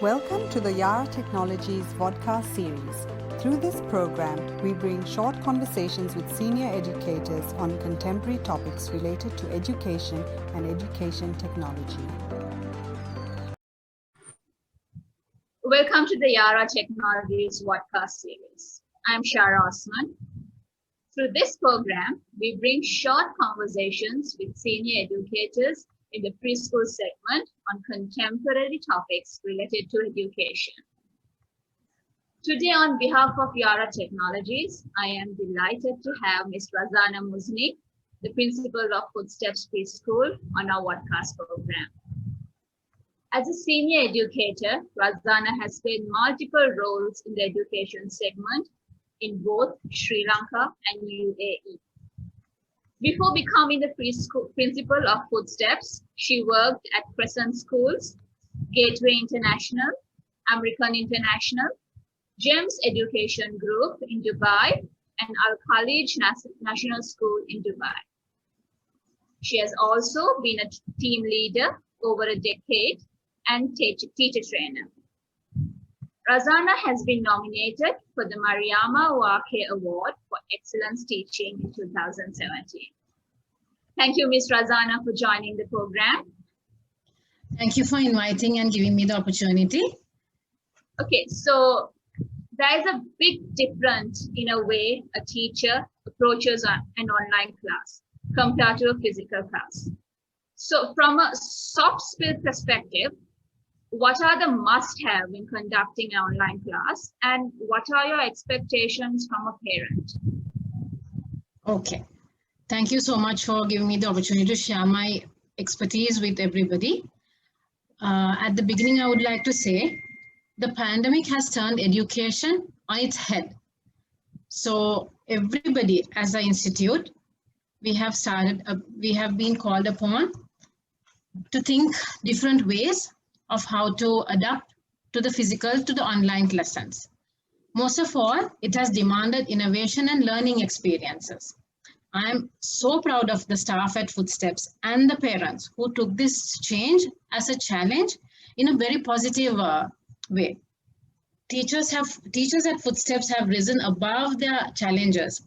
Welcome to the Yara Technologies Vodcast series. Through this program, we bring short conversations with senior educators on contemporary topics related to education and education technology. Welcome to the Yara Technologies Vodcast series. I'm Shara Osman. Through this program, we bring short conversations with senior educators in the preschool segment on contemporary topics related to education. Today, on behalf of Yara Technologies, I am delighted to have Ms. Razana Muzni, the principal of Footsteps Preschool, on our Vodcast program. As a senior educator, Razana has played multiple roles in the education segment in both Sri Lanka and UAE. Before becoming the principal of Footsteps, she worked at Crescent Schools, Gateway International, American International, GEMS Education Group in Dubai, and Al Khalij National School in Dubai. She has also been a team leader over a decade and teacher trainer. Razana has been nominated for the Mariama Wake Award for Excellence Teaching in 2017. Thank you, Ms. Razana, for joining the program. Thank you for inviting and giving me the opportunity. Okay, so there is a big difference in a way a teacher approaches an online class compared to a physical class. So from a soft skill perspective, what are the must-have in conducting an online class, and what are your expectations from a parent? Okay, thank you so much for giving me the opportunity to share my expertise with everybody. At the beginning, I would like to say the pandemic has turned education on its head. So everybody as an institute, we have been called upon to think different ways of how to adapt to the physical to the online lessons. Most of all, it has demanded innovation and learning experiences. I am so proud of the staff at Footsteps and the parents who took this change as a challenge in a very positive way. Teachers at Footsteps have risen above their challenges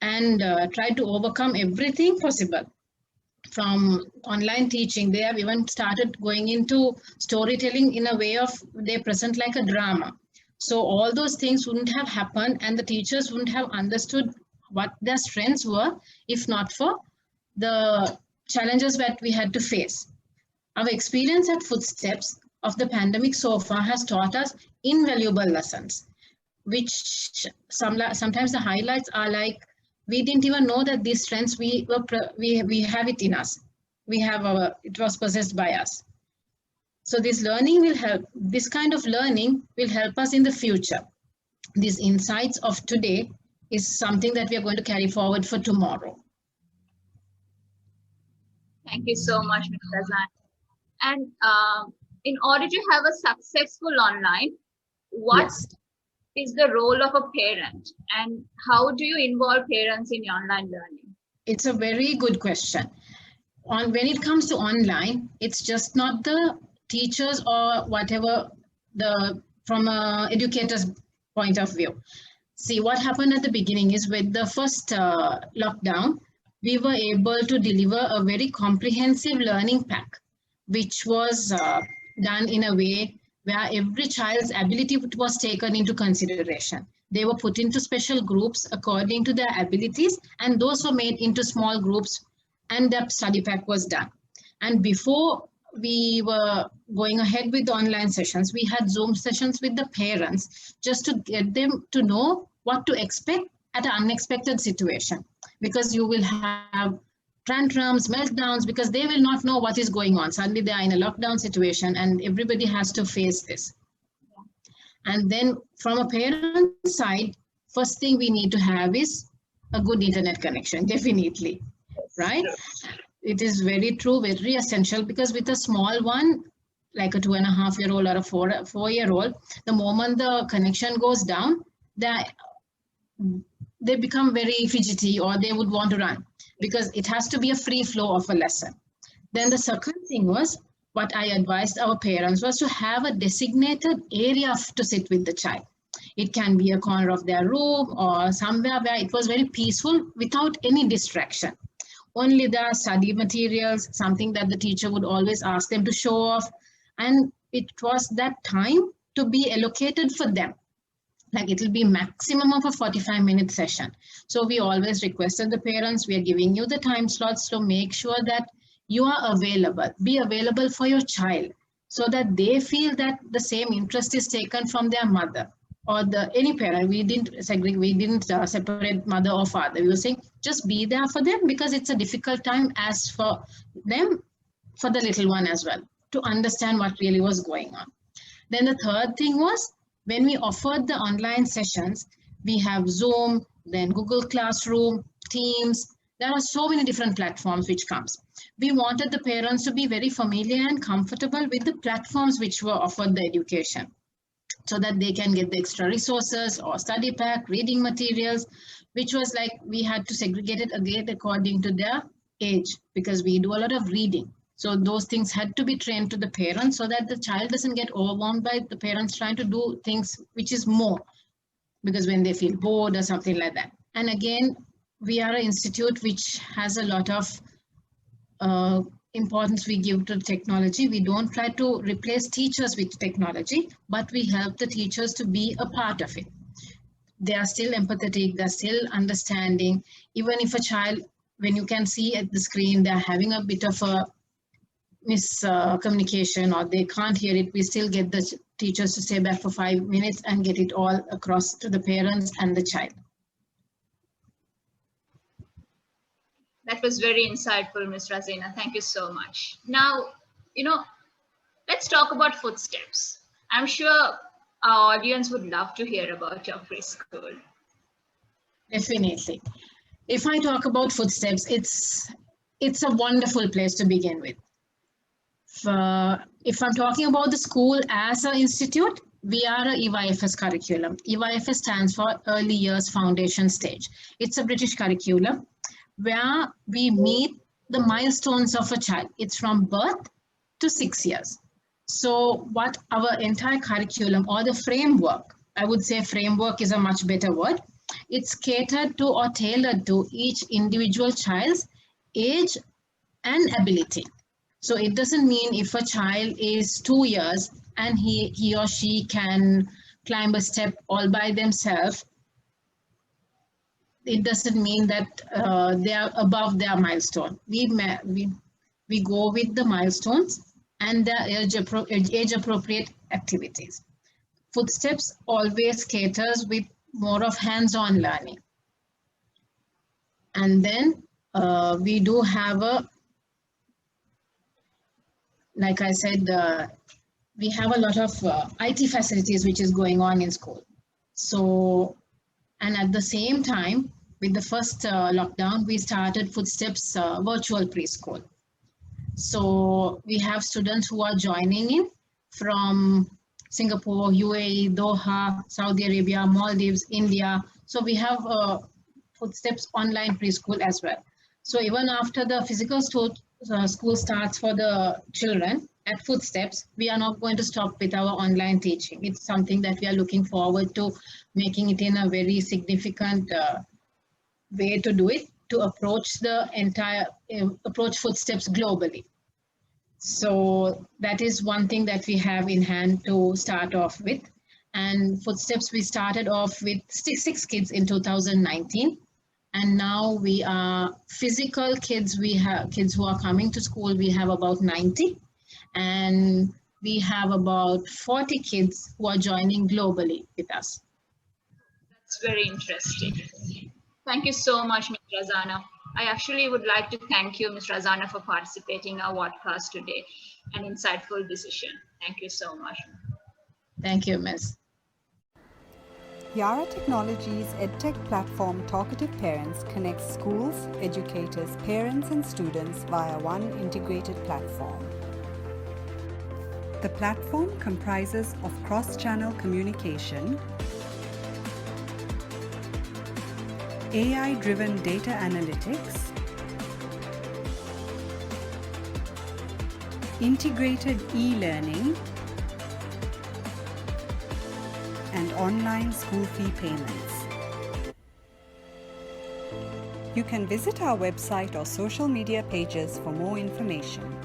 and tried to overcome everything possible. From online teaching, they have even started going into storytelling in a way of they present like a drama. So all those things wouldn't have happened and the teachers wouldn't have understood what their strengths were if not for the challenges that we had to face. Our experience at Footsteps of the pandemic so far has taught us invaluable lessons, which sometimes the highlights are like, we didn't even know that these strengths we have it in us. It was possessed by us. So this kind of learning will help us in the future. These insights of today is something that we are going to carry forward for tomorrow. Thank you so much, Ms. Razana. And in order to have a successful online, what is the role of a parent, and how do you involve parents in online learning? It's a very good question. When it comes to online, it's just not the teachers or whatever from an educator's point of view. See, what happened at the beginning is with the first lockdown, we were able to deliver a very comprehensive learning pack, which was done in a way where every child's ability was taken into consideration. They were put into special groups according to their abilities, and those were made into small groups, and that study pack was done. And before we were going ahead with the online sessions, we had Zoom sessions with the parents just to get them to know what to expect at an unexpected situation, because you will have tantrums, meltdowns, because they will not know what is going on. Suddenly they are in a lockdown situation and everybody has to face this. And then from a parent side, first thing we need to have is a good internet connection, definitely, right? It is very true, very essential, because with a small one, like a 2.5-year-old or a 4-year-old, the moment the connection goes down, they become very fidgety or they would want to run, because it has to be a free flow of a lesson. Then the second thing was what I advised our parents was to have a designated area to sit with the child. It can be a corner of their room or somewhere where it was very peaceful without any distraction. Only the study materials, something that the teacher would always ask them to show off. And it was that time to be allocated for them. Like it will be maximum of a 45-minute session. So we always requested the parents, we are giving you the time slots to make sure that you are available. Be available for your child so that they feel that the same interest is taken from their mother or any parent. We didn't separate mother or father. We were saying just be there for them because it's a difficult time as for them, for the little one as well, to understand what really was going on. Then the third thing was when we offered the online sessions, we have Zoom, then Google Classroom, Teams. There are so many different platforms which comes. We wanted the parents to be very familiar and comfortable with the platforms which were offered the education, so that they can get the extra resources or study pack, reading materials, which was like we had to segregate it again according to their age because we do a lot of reading. So those things had to be trained to the parents so that the child doesn't get overwhelmed by the parents trying to do things which is more, because when they feel bored or something like that. And again, we are an institute which has a lot of importance we give to technology. We don't try to replace teachers with technology, but we help the teachers to be a part of it. They are still empathetic, they're still understanding. Even if a child, when you can see at the screen, they're having a bit of a miscommunication or they can't hear it, we still get the teachers to stay back for 5 minutes and get it all across to the parents and the child. That was very insightful, Ms. Razana. Thank you so much. Now, let's talk about Footsteps. I'm sure our audience would love to hear about your preschool. Definitely. If I talk about Footsteps, it's a wonderful place to begin with. If I'm talking about the school as an institute, we are a EYFS curriculum. EYFS stands for Early Years Foundation Stage. It's a British curriculum where we meet the milestones of a child. It's from birth to 6 years. So what our entire curriculum or the framework, I would say framework is a much better word. It's catered to or tailored to each individual child's age and ability. So it doesn't mean if a child is 2 years and he or she can climb a step all by themselves, it doesn't mean that they are above their milestone. We go with the milestones and the age-appropriate activities. Footsteps always caters with more of hands-on learning. And then we do have like I said, we have a lot of IT facilities which is going on in school. So, and at the same time, with the first lockdown, we started Footsteps virtual preschool. So we have students who are joining in from Singapore, UAE, Doha, Saudi Arabia, Maldives, India. So we have Footsteps online preschool as well. So even after the physical school starts for the children at Footsteps, we are not going to stop with our online teaching. It's something that we are looking forward to making it in a very significant way to do it, to approach the approach Footsteps globally. So that is one thing that we have in hand to start off with. And Footsteps, we started off with six kids in 2019. And now we are physical kids. We have kids who are coming to school. We have about 90. And we have about 40 kids who are joining globally with us. That's very interesting. Thank you so much, Ms. Razana. I actually would like to thank you, Ms. Razana, for participating in our podcast today. An insightful decision. Thank you so much. Thank you, Ms. Yara Technologies' EdTech platform Talkative Parents connects schools, educators, parents and students via one integrated platform. The platform comprises of cross-channel communication, AI-driven data analytics, integrated e-learning, and online school fee payments. You can visit our website or social media pages for more information.